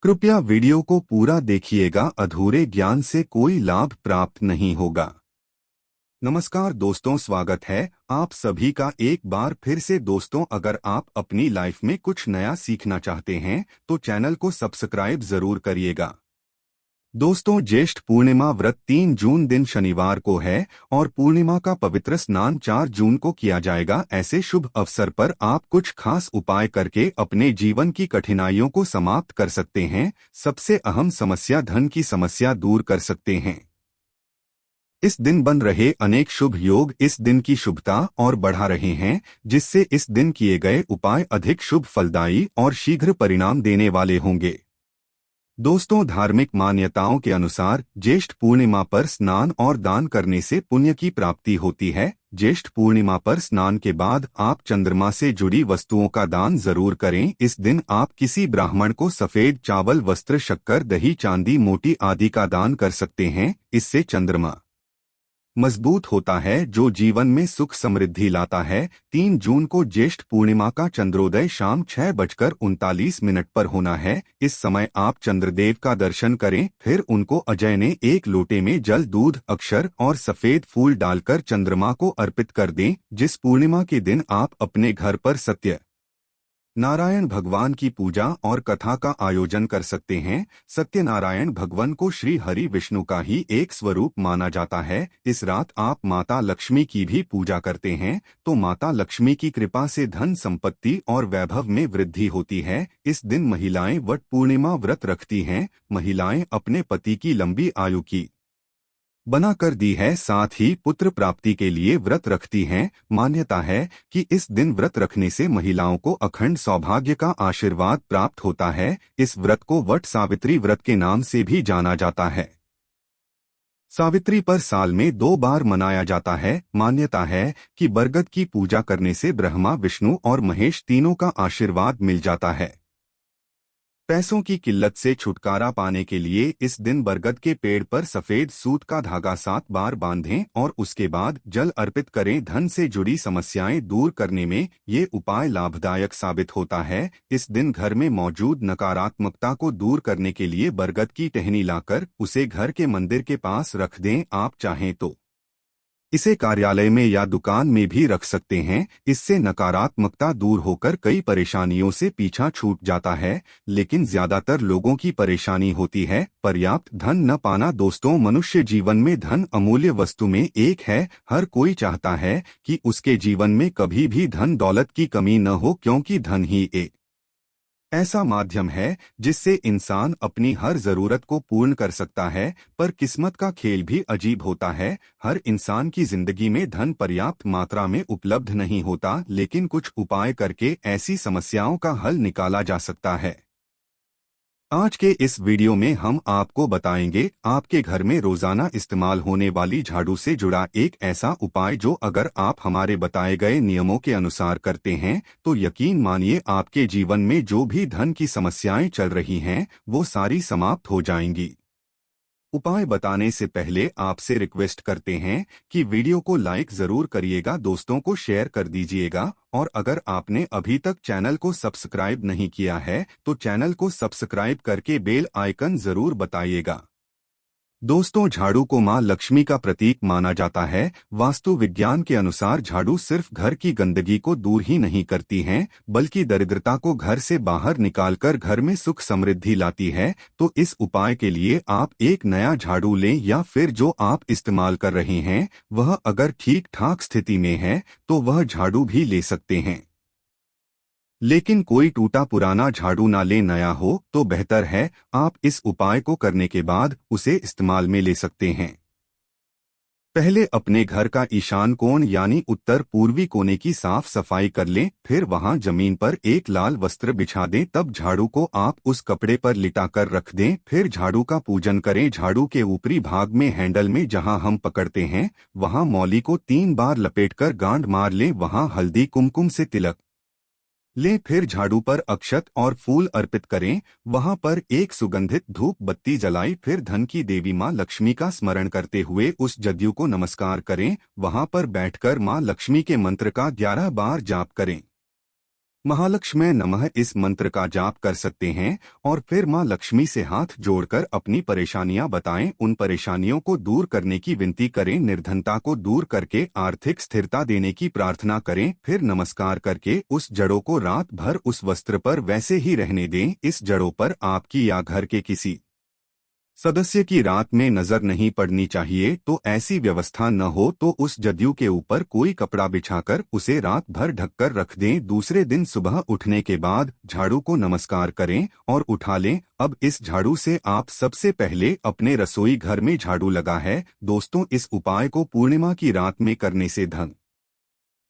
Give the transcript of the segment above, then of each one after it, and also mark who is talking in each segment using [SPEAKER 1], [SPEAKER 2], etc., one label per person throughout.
[SPEAKER 1] कृपया वीडियो को पूरा देखिएगा, अधूरे ज्ञान से कोई लाभ प्राप्त नहीं होगा। नमस्कार दोस्तों, स्वागत है आप सभी का एक बार फिर से। दोस्तों, अगर आप अपनी लाइफ में कुछ नया सीखना चाहते हैं तो चैनल को सब्सक्राइब जरूर करिएगा। दोस्तों, ज्येष्ठ पूर्णिमा व्रत 3 जून दिन शनिवार को है और पूर्णिमा का पवित्र स्नान 4 जून को किया जाएगा। ऐसे शुभ अवसर पर आप कुछ खास उपाय करके अपने जीवन की कठिनाइयों को समाप्त कर सकते हैं। सबसे अहम समस्या धन की समस्या दूर कर सकते हैं। इस दिन बन रहे अनेक शुभ योग इस दिन की शुभता और बढ़ा रहे हैं, जिससे इस दिन किए गए उपाय अधिक शुभ, फलदायी और शीघ्र परिणाम देने वाले होंगे। दोस्तों, धार्मिक मान्यताओं के अनुसार ज्येष्ठ पूर्णिमा पर स्नान और दान करने से पुण्य की प्राप्ति होती है। ज्येष्ठ पूर्णिमा पर स्नान के बाद आप चंद्रमा से जुड़ी वस्तुओं का दान जरूर करें। इस दिन आप किसी ब्राह्मण को सफेद चावल, वस्त्र, शक्कर, दही, चांदी, मोती आदि का दान कर सकते हैं। इससे चंद्रमा मजबूत होता है, जो जीवन में सुख समृद्धि लाता है। 3 जून को ज्येष्ठ पूर्णिमा का चंद्रोदय शाम 6:39 पर होना है। इस समय आप चंद्रदेव का दर्शन करें, फिर उनको अजयने एक लोटे में जल, दूध, अक्षर और सफेद फूल डालकर चंद्रमा को अर्पित कर दें। जिस पूर्णिमा के दिन आप अपने घर पर सत्य नारायण भगवान की पूजा और कथा का आयोजन कर सकते हैं। सत्यनारायण भगवान को श्री हरि विष्णु का ही एक स्वरूप माना जाता है। इस रात आप माता लक्ष्मी की भी पूजा करते हैं तो माता लक्ष्मी की कृपा से धन, संपत्ति और वैभव में वृद्धि होती है। इस दिन महिलाएं वट पूर्णिमा व्रत रखती हैं। महिलाएं अपने पति की लंबी आयु की बना कर दी है, साथ ही पुत्र प्राप्ति के लिए व्रत रखती हैं। मान्यता है कि इस दिन व्रत रखने से महिलाओं को अखंड सौभाग्य का आशीर्वाद प्राप्त होता है। इस व्रत को वट सावित्री व्रत के नाम से भी जाना जाता है। सावित्री पर साल में 2 बार मनाया जाता है। मान्यता है कि बरगद की पूजा करने से ब्रह्मा, विष्णु और महेश तीनों का आशीर्वाद मिल जाता है। पैसों की किल्लत से छुटकारा पाने के लिए इस दिन बरगद के पेड़ पर सफेद सूत का धागा 7 बार बांधें और उसके बाद जल अर्पित करें। धन से जुड़ी समस्याएं दूर करने में ये उपाय लाभदायक साबित होता है। इस दिन घर में मौजूद नकारात्मकता को दूर करने के लिए बरगद की टहनी लाकर उसे घर के मंदिर के पास रख दें। आप चाहें तो इसे कार्यालय में या दुकान में भी रख सकते हैं। इससे नकारात्मकता दूर होकर कई परेशानियों से पीछा छूट जाता है, लेकिन ज्यादातर लोगों की परेशानी होती है पर्याप्त धन न पाना। दोस्तों, मनुष्य जीवन में धन अमूल्य वस्तु में एक है। हर कोई चाहता है कि उसके जीवन में कभी भी धन दौलत की कमी न हो, क्योंकि धन ही एक ऐसा माध्यम है जिससे इंसान अपनी हर जरूरत को पूर्ण कर सकता है। पर किस्मत का खेल भी अजीब होता है। हर इंसान की जिंदगी में धन पर्याप्त मात्रा में उपलब्ध नहीं होता, लेकिन कुछ उपाय करके ऐसी समस्याओं का हल निकाला जा सकता है। आज के इस वीडियो में हम आपको बताएंगे आपके घर में रोजाना इस्तेमाल होने वाली झाड़ू से जुड़ा एक ऐसा उपाय जो अगर आप हमारे बताए गए नियमों के अनुसार करते हैं तो यकीन मानिए आपके जीवन में जो भी धन की समस्याएं चल रही हैं वो सारी समाप्त हो जाएंगी। उपाय बताने से पहले आपसे रिक्वेस्ट करते हैं कि वीडियो को लाइक जरूर करिएगा, दोस्तों को शेयर कर दीजिएगा और अगर आपने अभी तक चैनल को सब्सक्राइब नहीं किया है तो चैनल को सब्सक्राइब करके बेल आइकन जरूर बताइएगा। दोस्तों, झाड़ू को मां लक्ष्मी का प्रतीक माना जाता है। वास्तु विज्ञान के अनुसार झाड़ू सिर्फ घर की गंदगी को दूर ही नहीं करती हैं, बल्कि दरिद्रता को घर से बाहर निकालकर घर में सुख समृद्धि लाती है। तो इस उपाय के लिए आप एक नया झाड़ू लें या फिर जो आप इस्तेमाल कर रहे हैं वह अगर ठीक ठाक स्थिति में है तो वह झाड़ू भी ले सकते हैं। लेकिन कोई टूटा पुराना झाड़ू ना ले, नया हो तो बेहतर है। आप इस उपाय को करने के बाद उसे इस्तेमाल में ले सकते हैं। पहले अपने घर का ईशान कोण यानी उत्तर पूर्वी कोने की साफ सफाई कर लें, फिर वहां जमीन पर एक लाल वस्त्र बिछा दें, तब झाड़ू को आप उस कपड़े पर लिटाकर रख दें। फिर झाड़ू का पूजन करें। झाड़ू के ऊपरी भाग में हैंडल में जहां हम पकड़ते हैं वहां मौली को 3 बार लपेटकर गांड मार लें। वहां हल्दी कुमकुम से तिलक लें, फिर झाड़ू पर अक्षत और फूल अर्पित करें। वहां पर एक सुगंधित धूप बत्ती जलाई, फिर धन की देवी मां लक्ष्मी का स्मरण करते हुए उस जदयू को नमस्कार करें। वहां पर बैठकर मां लक्ष्मी के मंत्र का 11 बार जाप करें। महालक्ष्मी नमः इस मंत्र का जाप कर सकते हैं और फिर मां लक्ष्मी से हाथ जोड़कर अपनी परेशानियां बताएं, उन परेशानियों को दूर करने की विनती करें, निर्धनता को दूर करके आर्थिक स्थिरता देने की प्रार्थना करें, फिर नमस्कार करके उस जड़ों को रात भर उस वस्त्र पर वैसे ही रहने दें। इस जड़ों पर आपकी या घर के किसी सदस्य की रात में नजर नहीं पड़नी चाहिए। तो ऐसी व्यवस्था न हो तो उस जदयू के ऊपर कोई कपड़ा बिछाकर उसे रात भर ढककर रख दें। दूसरे दिन सुबह उठने के बाद झाड़ू को नमस्कार करें और उठा लें। अब इस झाड़ू से आप सबसे पहले अपने रसोई घर में झाड़ू लगा है। दोस्तों, इस उपाय को पूर्णिमा की रात में करने से धन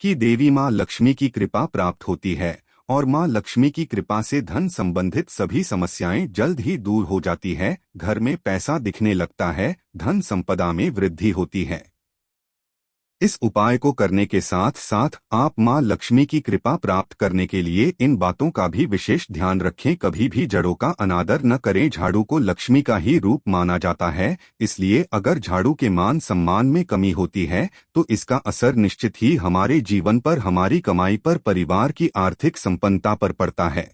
[SPEAKER 1] की देवी मां लक्ष्मी की कृपा प्राप्त होती है और मां लक्ष्मी की कृपा से धन संबंधित सभी समस्याएं जल्द ही दूर हो जाती है। घर में पैसा दिखने लगता है, धन संपदा में वृद्धि होती है। इस उपाय को करने के साथ साथ आप मां लक्ष्मी की कृपा प्राप्त करने के लिए इन बातों का भी विशेष ध्यान रखें। कभी भी जड़ों का अनादर न करें। झाड़ू को लक्ष्मी का ही रूप माना जाता है, इसलिए अगर झाड़ू के मान सम्मान में कमी होती है तो इसका असर निश्चित ही हमारे जीवन पर, हमारी कमाई पर, परिवार की आर्थिक संपन्नता पर पड़ता है।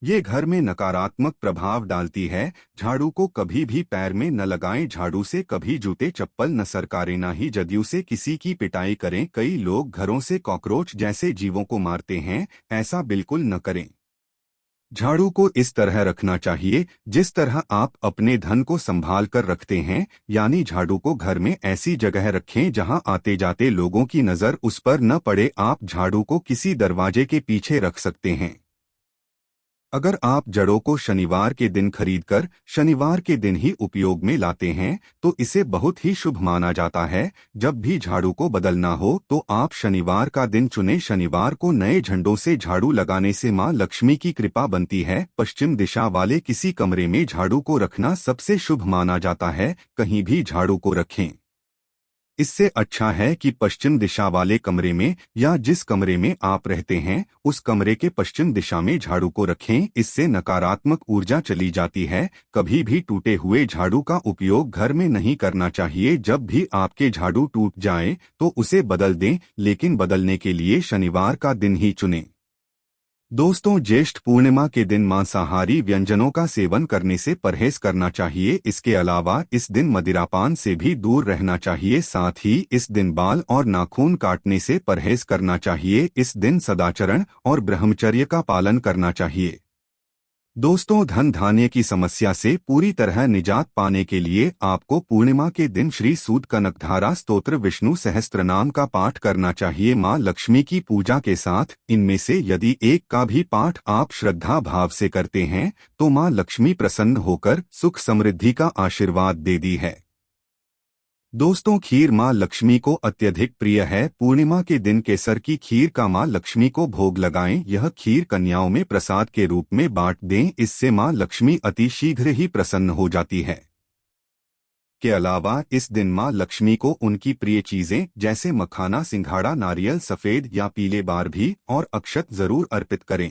[SPEAKER 1] ये घर में नकारात्मक प्रभाव डालती है। झाड़ू को कभी भी पैर में न लगाएं। झाड़ू से कभी जूते चप्पल न सरकारें, न ही जदयू से किसी की पिटाई करें। कई लोग घरों से कॉकरोच जैसे जीवों को मारते हैं, ऐसा बिल्कुल न करें। झाड़ू को इस तरह रखना चाहिए जिस तरह आप अपने धन को संभाल कर रखते हैं, यानी झाड़ू को घर में ऐसी जगह रखें जहां आते जाते लोगों की नजर उस पर न पड़े। आप झाड़ू को किसी दरवाजे के पीछे रख सकते हैं। अगर आप जड़ों को शनिवार के दिन खरीदकर शनिवार के दिन ही उपयोग में लाते हैं तो इसे बहुत ही शुभ माना जाता है। जब भी झाड़ू को बदलना हो तो आप शनिवार का दिन चुनें। शनिवार को नए झंडों से झाड़ू लगाने से मां लक्ष्मी की कृपा बनती है। पश्चिम दिशा वाले किसी कमरे में झाड़ू को रखना सबसे शुभ माना जाता है। कहीं भी झाड़ू को रखें, इससे अच्छा है कि पश्चिम दिशा वाले कमरे में या जिस कमरे में आप रहते हैं उस कमरे के पश्चिम दिशा में झाड़ू को रखें। इससे नकारात्मक ऊर्जा चली जाती है। कभी भी टूटे हुए झाड़ू का उपयोग घर में नहीं करना चाहिए। जब भी आपके झाड़ू टूट जाए तो उसे बदल दें, लेकिन बदलने के लिए शनिवार का दिन ही चुनें। दोस्तों, ज्येष्ठ पूर्णिमा के दिन मांसाहारी व्यंजनों का सेवन करने से परहेज करना चाहिए। इसके अलावा इस दिन मदिरापान से भी दूर रहना चाहिए। साथ ही इस दिन बाल और नाखून काटने से परहेज करना चाहिए। इस दिन सदाचरण और ब्रह्मचर्य का पालन करना चाहिए। दोस्तों, धन धान्य की समस्या से पूरी तरह निजात पाने के लिए आपको पूर्णिमा के दिन श्री सूत कनकधारा स्तोत्र विष्णु सहस्त्रनाम का पाठ करना चाहिए। मां लक्ष्मी की पूजा के साथ इनमें से यदि एक का भी पाठ आप श्रद्धा भाव से करते हैं तो मां लक्ष्मी प्रसन्न होकर सुख समृद्धि का आशीर्वाद दे दी है। दोस्तों, खीर मां लक्ष्मी को अत्यधिक प्रिय है। पूर्णिमा के दिन केसर की खीर का मां लक्ष्मी को भोग लगाएं। यह खीर कन्याओं में प्रसाद के रूप में बांट दें। इससे मां लक्ष्मी अति शीघ्र ही प्रसन्न हो जाती है। के अलावा इस दिन मां लक्ष्मी को उनकी प्रिय चीजें जैसे मखाना, सिंघाड़ा, नारियल, सफेद या पीले बार भी और अक्षत जरूर अर्पित करें।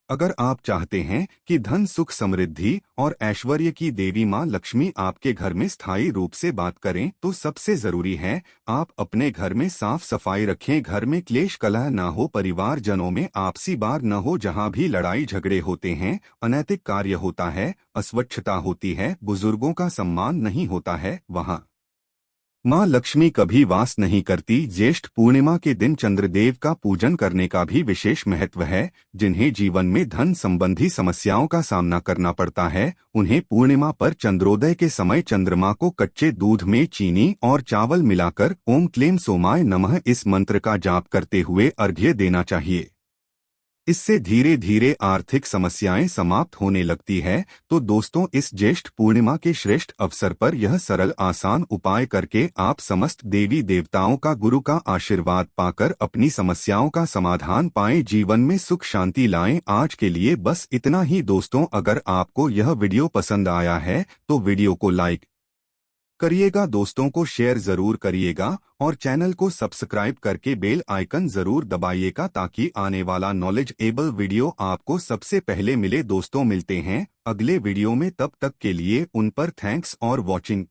[SPEAKER 1] अगर आप चाहते हैं कि धन, सुख, समृद्धि और ऐश्वर्य की देवी मां लक्ष्मी आपके घर में स्थायी रूप से बात करें तो सबसे जरूरी है आप अपने घर में साफ सफाई रखें। घर में क्लेश कलह न हो, परिवार जनों में आपसी बार न हो। जहां भी लड़ाई झगड़े होते हैं, अनैतिक कार्य होता है, अस्वच्छता होती है, बुजुर्गों का सम्मान नहीं होता है, वहां मां लक्ष्मी कभी वास नहीं करती। ज्येष्ठ पूर्णिमा के दिन चंद्रदेव का पूजन करने का भी विशेष महत्व है। जिन्हें जीवन में धन संबंधी समस्याओं का सामना करना पड़ता है, उन्हें पूर्णिमा पर चंद्रोदय के समय चंद्रमा को कच्चे दूध में चीनी और चावल मिलाकर ओम क्लेम सोमाय नमः इस मंत्र का जाप करते हुए अर्घ्य देना चाहिए। इससे धीरे धीरे आर्थिक समस्याएं समाप्त होने लगती है। तो दोस्तों, इस ज्येष्ठ पूर्णिमा के श्रेष्ठ अवसर पर यह सरल आसान उपाय करके आप समस्त देवी देवताओं का, गुरु का आशीर्वाद पाकर अपनी समस्याओं का समाधान पाएं, जीवन में सुख शांति लाएं। आज के लिए बस इतना ही दोस्तों। अगर आपको यह वीडियो पसंद आया है तो वीडियो को लाइक करिएगा, दोस्तों को शेयर जरूर करिएगा और चैनल को सब्सक्राइब करके बेल आइकन जरूर दबाइएगा ताकि आने वाला नॉलेज एबल वीडियो आपको सबसे पहले मिले। दोस्तों, मिलते हैं अगले वीडियो में, तब तक के लिए उन पर थैंक्स और वॉचिंग।